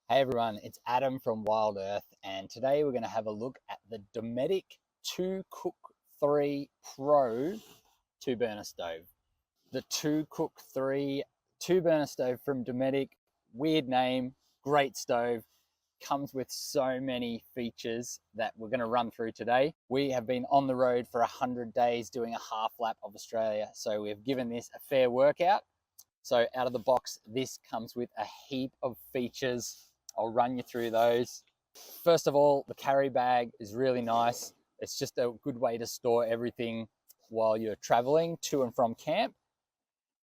Hey everyone, it's Adam from Wild Earth, and today we're going to have a look at the Dometic 2 Cook 3 Pro 2-burner stove. The 2 Cook 3 2-burner stove from Dometic, weird name, great stove, comes with so many features that we're going to run through today. We have been on the road for 100 days doing a half lap of Australia, so we've given this a fair workout. So out of the box, this comes with a heap of features. I'll run you through those. First of all, the carry bag is really nice. It's just a good way to store everything while you're traveling to and from camp.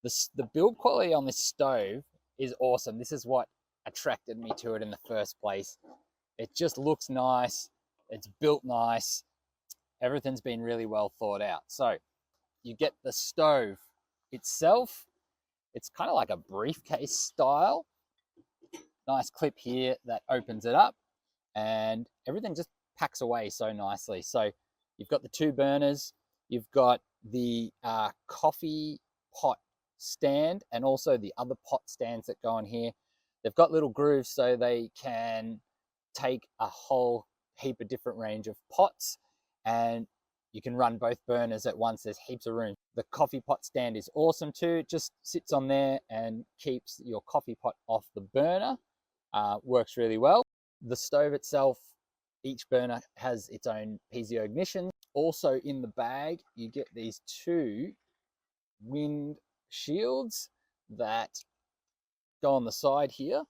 The build quality on this stove is awesome. This is what attracted me to it in the first place. It just looks nice. It's built nice. Everything's been really well thought out. So you get the stove itself. It's kind of like a briefcase style. Nice clip here that opens it up, and everything just packs away so nicely. So you've got the 2 burners, you've got the coffee pot stand, and also the other pot stands that go on here. They've got little grooves so they can take a whole heap of different range of pots, and you can run both burners at once. There's heaps of room. The coffee pot stand is awesome too. It just sits on there and keeps your coffee pot off the burner. Works really well. The stove itself, each burner has its own piezo ignition. Also in the bag, you get these 2 wind shields that go on the side here.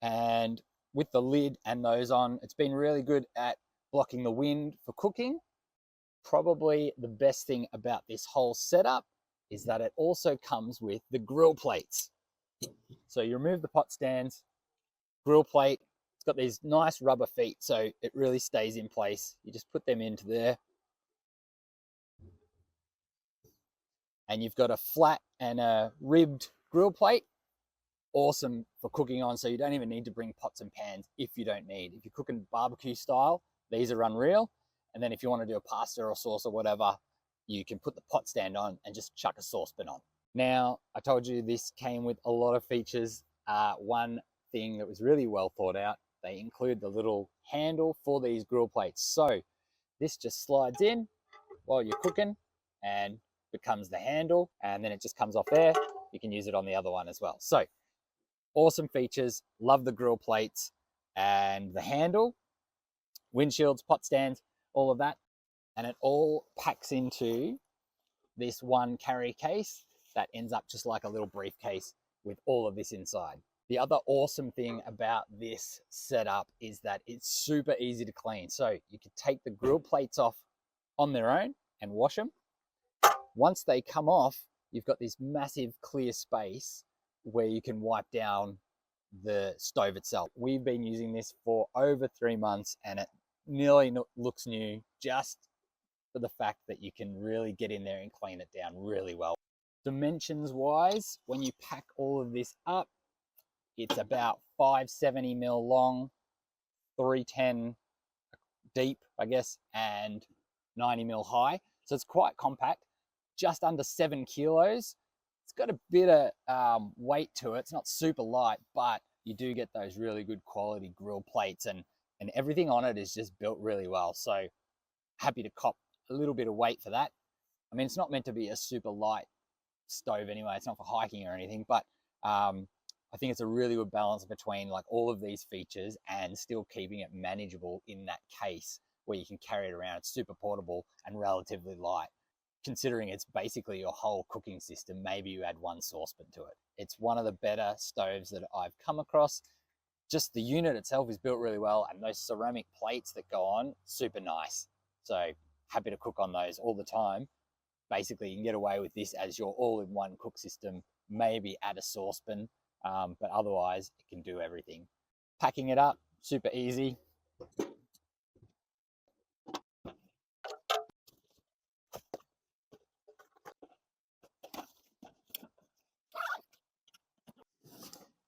And with the lid and those on, it's been really good at blocking the wind for cooking. Probably the best thing about this whole setup is that it also comes with the grill plates. So you remove the pot stands, grill plate, it's got these nice rubber feet, so it really stays in place. You just put them into there. And you've got a flat and a ribbed grill plate. Awesome for cooking on, so you don't even need to bring pots and pans if you don't need. If you're cooking barbecue style, these are unreal. And then if you want to do a pasta or sauce or whatever, you can put the pot stand on and just chuck a saucepan on. Now, I told you this came with a lot of features. One thing that was really well thought out, they include the little handle for these grill plates. So this just slides in while you're cooking and becomes the handle, and then it just comes off there. You can use it on the other one as well. So awesome features. Love the grill plates and the handle, windshields, pot stands, all of that. And it all packs into this one carry case that ends up just like a little briefcase with all of this inside. The other awesome thing about this setup is that it's super easy to clean. So you can take the grill plates off on their own and wash them. Once they come off, you've got this massive clear space where you can wipe down the stove itself. We've been using this for over 3 months and it nearly looks new, just for the fact that you can really get in there and clean it down really well. Dimensions wise, when you pack all of this up, it's about 570 mil long, 310 deep, I guess, and 90 mil high. So it's quite compact, just under 7 kilos. It's got a bit of weight to it. It's not super light, but you do get those really good quality grill plates, and everything on it is just built really well. So happy to cop a little bit of weight for that. I mean, it's not meant to be a super light stove anyway. It's not for hiking or anything, but I think it's a really good balance between like all of these features and still keeping it manageable in that case where you can carry it around. It's super portable and relatively light. Considering it's basically your whole cooking system, maybe you add 1 saucepan to it. It's one of the better stoves that I've come across. Just the unit itself is built really well, and those ceramic plates that go on, super nice. So happy to cook on those all the time. Basically, you can get away with this as your all-in-one cook system, maybe add a saucepan, but otherwise it can do everything. Packing it up, super easy.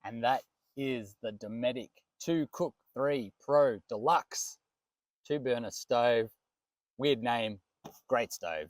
And that is the Dometic 2 Cook 3 Pro Deluxe 2-burner stove. Weird name, great stove.